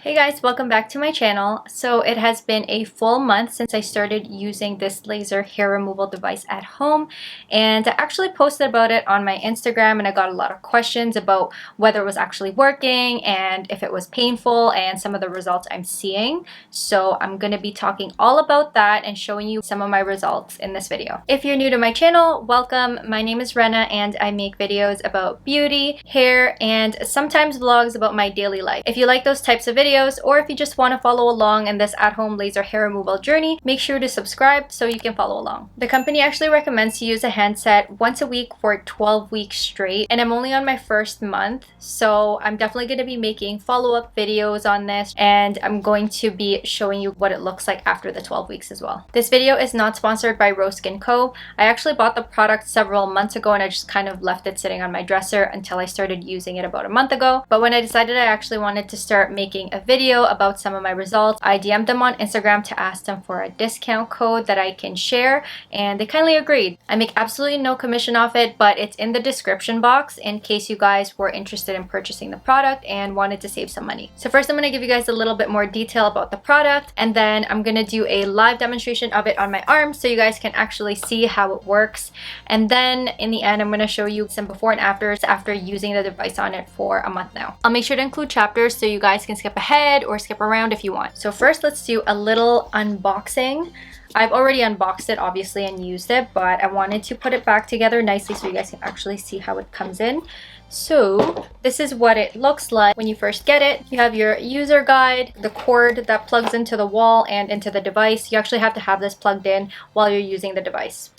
Hey guys, welcome back to my channel. So it has been a full month since I started using this laser hair removal device at home, and I actually posted about it on my Instagram and I got a lot of questions about whether it was actually working and if it was painful and some of the results I'm seeing. So I'm going to be talking all about that and showing you some of my results in this video. If you're new to my channel, welcome. My name is Rena and I make videos about beauty, hair, and sometimes vlogs about my daily life. If you like those types of videos, or if you just want to follow along in this at-home laser hair removal journey, make sure to subscribe so you can follow along. The company actually recommends to use a handset once a week for 12 weeks straight, and I'm only on my first month, so I'm definitely going to be making follow-up videos on this, and I'm going to be showing you what it looks like after the 12 weeks as well. This video is not sponsored by Rose Skin Co. I actually bought the product several months ago and I just kind of left it sitting on my dresser until I started using it about a month ago. But when I decided I actually wanted to start making a video about some of my results, I DM'd them on Instagram to ask them for a discount code that I can share, and they kindly agreed. I make absolutely no commission off it, but it's in the description box in case you guys were interested in purchasing the product and wanted to save some money. So first I'm going to give you guys a little bit more detail about the product, and then I'm going to do a live demonstration of it on my arm so you guys can actually see how it works. And then in the end I'm going to show you some before and afters after using the device on it for a month now. I'll make sure to include chapters so you guys can skip ahead or skip around if you want. So first let's do a little unboxing. I've already unboxed it obviously and used it, but I wanted to put it back together nicely so you guys can actually see how it comes in. So this is what it looks like when you first get it. You have your user guide, the cord that plugs into the wall and into the device. You actually have to have this plugged in while you're using the device.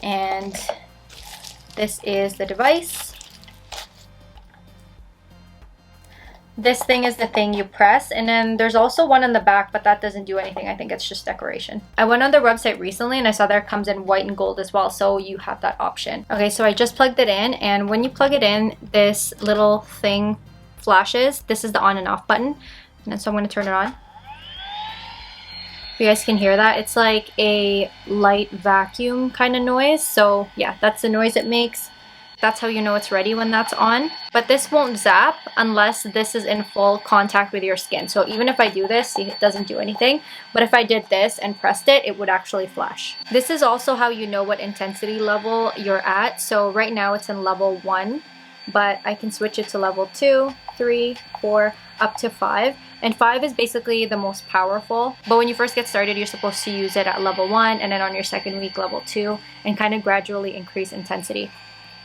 And this is the device. This thing is the thing you press, and then there's also one on the back, but that doesn't do anything. I think it's just decoration. I went on their website recently and I saw that it comes in white and gold as well, so you have that option. Okay, so I just plugged it in, and when you plug it in, this little thing flashes. This is the on and off button, and then so I'm going to turn it on. You guys can hear that. It's like a light vacuum kind of noise. So yeah, that's the noise it makes. That's how you know it's ready when that's on. But this won't zap unless this is in full contact with your skin. So even if I do this, see, it doesn't do anything. But if I did this and pressed it, it would actually flash. This is also how you know what intensity level you're at. So right now it's in level 1, but I can switch it to level 2, 3, 4, up to 5. And 5 is basically the most powerful. But when you first get started, you're supposed to use it at level 1, and then on your second week, level 2, and kind of gradually increase intensity.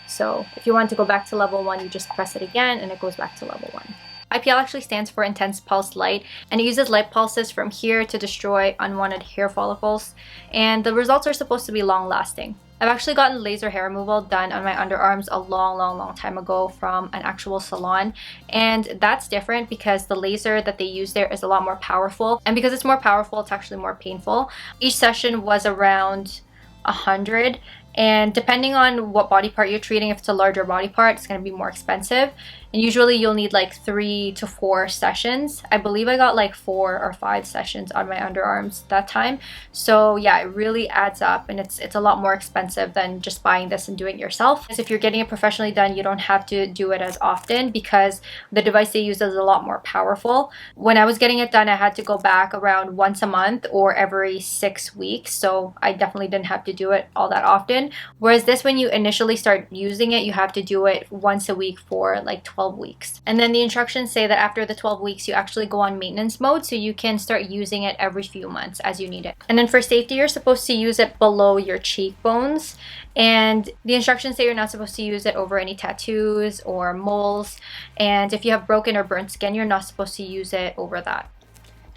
So if you want to go back to level 1, you just press it again and it goes back to level 1. IPL actually stands for Intense Pulse Light, and it uses light pulses from here to destroy unwanted hair follicles, and the results are supposed to be long lasting. I've actually gotten laser hair removal done on my underarms a long time ago from an actual salon, and that's different because the laser that they use there is a lot more powerful, and because it's more powerful, it's actually more painful. Each session was around 100, and depending on what body part you're treating, if it's a larger body part, it's going to be more expensive. And usually you'll need like 3 to 4 sessions. I believe I got like 4 or 5 sessions on my underarms that time. So yeah, it really adds up, and it's a lot more expensive than just buying this and doing it yourself. If you're getting it professionally done, you don't have to do it as often because the device they use is a lot more powerful. When I was getting it done, I had to go back around once a month or every 6 weeks. So I definitely didn't have to do it all that often. Whereas this, when you initially start using it, you have to do it once a week for like 12 weeks. And then the instructions say that after the 12 weeks, you actually go on maintenance mode, so you can start using it every few months as you need it. And then for safety, you're supposed to use it below your cheekbones. And the instructions say you're not supposed to use it over any tattoos or moles. And if you have broken or burnt skin, you're not supposed to use it over that.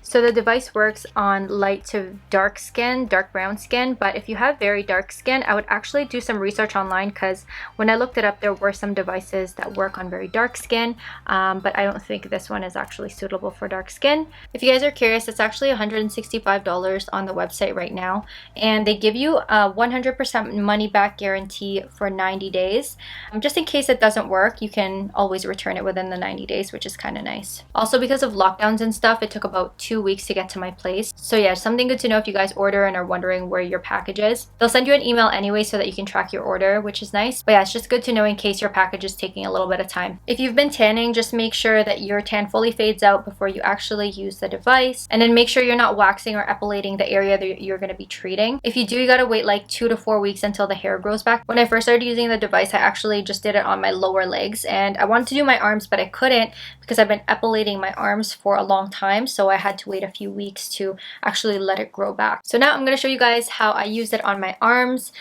So the device works on light to dark skin, dark brown skin, but if you have very dark skin, I would actually do some research online, because when I looked it up, there were some devices that work on very dark skin, but I don't think this one is actually suitable for dark skin. If you guys are curious, it's actually $165 on the website right now, and they give you a 100% money back guarantee for 90 days. Just in case it doesn't work, you can always return it within the 90 days, which is kind of nice. Also, because of lockdowns and stuff, it took about 2 2 weeks to get to my place. So yeah, something good to know if you guys order and are wondering where your package is. They'll send you an email anyway so that you can track your order, which is nice. But yeah, it's just good to know in case your package is taking a little bit of time. If you've been tanning, just make sure that your tan fully fades out before you actually use the device. And then make sure you're not waxing or epilating the area that you're going to be treating. If you do, you got to wait like 2 to 4 weeks until the hair grows back. When I first started using the device, I actually just did it on my lower legs, and I wanted to do my arms, but I couldn't because I've been epilating my arms for a long time. So I had to wait a few weeks to actually let it grow back. So now I'm going to show you guys how I use it on my arms.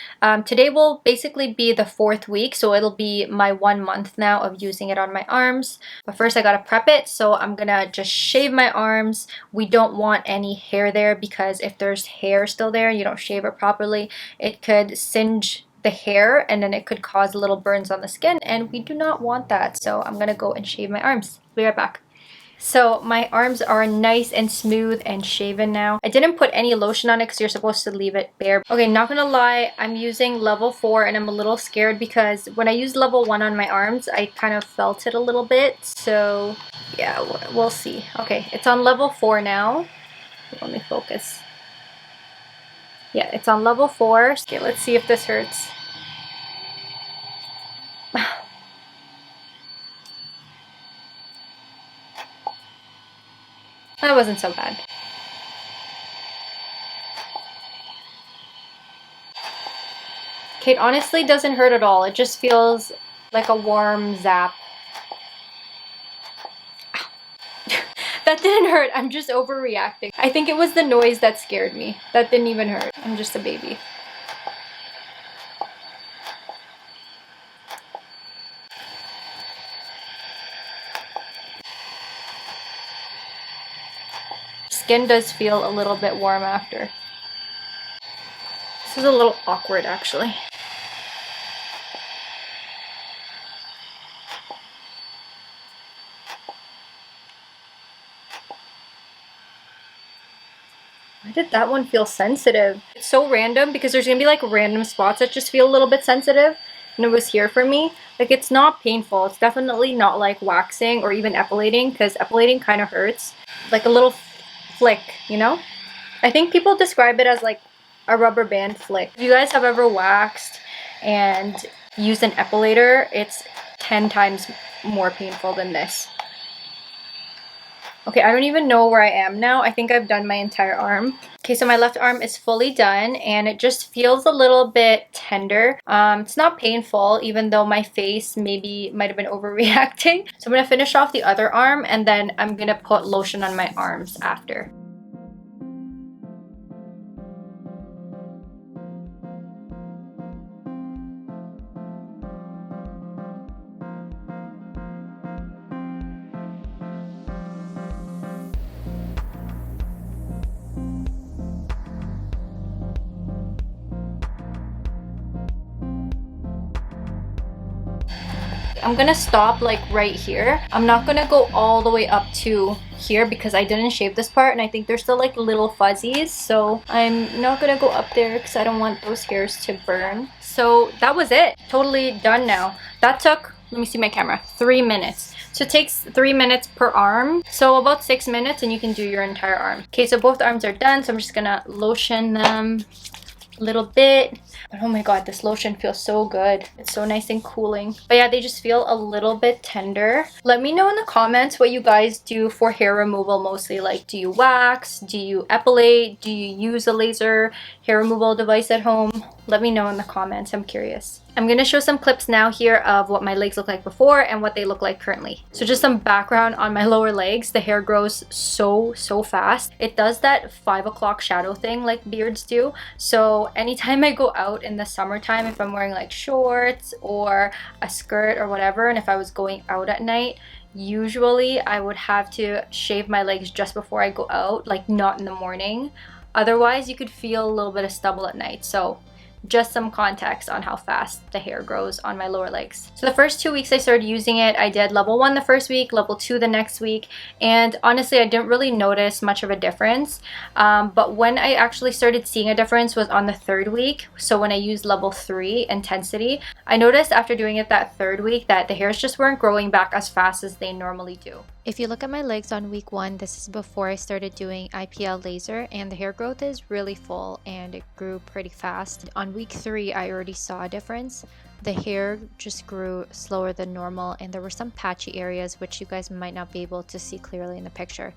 Today will basically be the 4th week, so it'll be my 1 month now of using it on my arms. But first I gotta prep it, so I'm gonna just shave my arms. We don't want any hair there because if there's hair still there and you don't shave it properly, it could singe the hair and then it could cause little burns on the skin, and we do not want that. So I'm gonna go and shave my arms. Be right back. So my arms are nice and smooth and shaven now. I didn't put any lotion on it because you're supposed to leave it bare. Okay, not gonna lie, I'm using level 4 and I'm a little scared because when I used level 1 on my arms, I kind of felt it a little bit. So yeah, we'll see. Okay, it's on level 4 now. Let me focus. Yeah, it's on level 4. Okay, let's see if this hurts. That wasn't so bad. Okay, it honestly doesn't hurt at all. It just feels like a warm zap. That didn't hurt. I'm just overreacting. I think it was the noise that scared me. That didn't even hurt. I'm just a baby. Skin does feel a little bit warm after. This is a little awkward actually. Why did that one feel sensitive? It's so random because there's gonna be like random spots that just feel a little bit sensitive, and it was here for me. Like, it's not painful. It's definitely not like waxing or even epilating, because epilating kind of hurts. Like a little flick, you know? I think people describe it as like a rubber band flick. If you guys have ever waxed and used an epilator, it's 10 times more painful than this. Okay, I don't even know where I am now. I think I've done my entire arm. Okay, so my left arm is fully done and it just feels a little bit tender. It's not painful, even though my face maybe might have been overreacting. So I'm gonna finish off the other arm and then I'm gonna put lotion on my arms after. I'm gonna stop like right here. I'm not gonna go all the way up to here because I didn't shave this part and I think there's still like little fuzzies, so I'm not gonna go up there because I don't want those hairs to burn. So that was it. Totally done now. That took, let me see my camera, 3 minutes. So it takes 3 minutes per arm, so about 6 minutes and you can do your entire arm. Okay, so both arms are done, so I'm just gonna lotion them a little bit. But oh my god, this lotion feels so good. It's so nice and cooling. But yeah, they just feel a little bit tender. Let me know in the comments what you guys do for hair removal mostly. Like, do you wax? Do you epilate? Do you use a laser hair removal device at home? Let me know in the comments. I'm curious. I'm going to show some clips now here of what my legs look like before and what they look like currently. So just some background on my lower legs. The hair grows so fast. It does that 5 o'clock shadow thing like beards do. So anytime I go out in the summertime, if I'm wearing like shorts or a skirt or whatever, and if I was going out at night, usually I would have to shave my legs just before I go out, like not in the morning. Otherwise, you could feel a little bit of stubble at night. So just some context on how fast the hair grows on my lower legs. So the first 2 weeks I started using it, I did level 1 the first week, level 2 the next week, and honestly I didn't really notice much of a difference. But when I actually started seeing a difference was on the 3rd week. So when I used level 3 intensity, I noticed after doing it that 3rd week that the hairs just weren't growing back as fast as they normally do. If you look at my legs on week 1, this is before I started doing IPL laser, and the hair growth is really full and it grew pretty fast. On week 3, I already saw a difference. The hair just grew slower than normal, and there were some patchy areas which you guys might not be able to see clearly in the picture.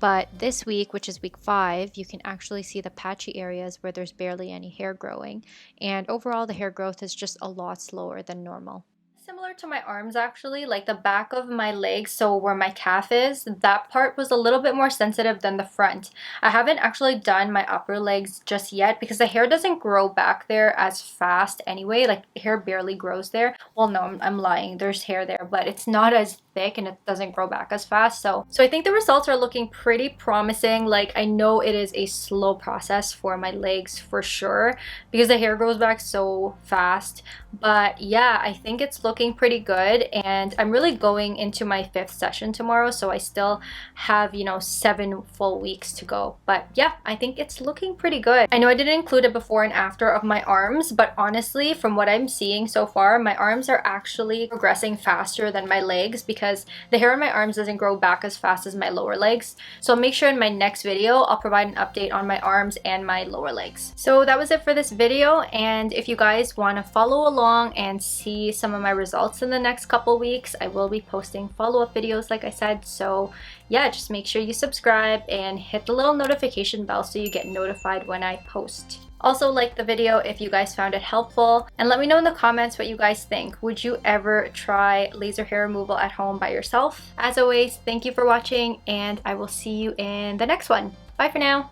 But this week, which is week 5, you can actually see the patchy areas where there's barely any hair growing, and overall the hair growth is just a lot slower than normal. Similar to my arms actually, like the back of my legs, so where my calf is, that part was a little bit more sensitive than the front. I haven't actually done my upper legs just yet because the hair doesn't grow back there as fast anyway. Like hair barely grows there. Well, no, I'm lying. There's hair there, but it's not as thick and it doesn't grow back as fast. So I think the results are looking pretty promising. Like I know it is a slow process for my legs for sure because the hair grows back so fast. But yeah, I think it's looking pretty good, and I'm really going into my 5th session tomorrow, so I still have, 7 full weeks to go. But yeah, I think it's looking pretty good. I know I didn't include a before and after of my arms, but honestly, from what I'm seeing so far, my arms are actually progressing faster than my legs because the hair on my arms doesn't grow back as fast as my lower legs. So make sure in my next video, I'll provide an update on my arms and my lower legs. So that was it for this video, and if you guys want to follow along and see some of my results in the next couple weeks, I will be posting follow-up videos like I said. So yeah, just make sure you subscribe and hit the little notification bell so you get notified when I post. Also, like the video if you guys found it helpful, and let me know in the comments what you guys think. Would you ever try laser hair removal at home by yourself? As always, thank you for watching, and I will see you in the next one. Bye for now.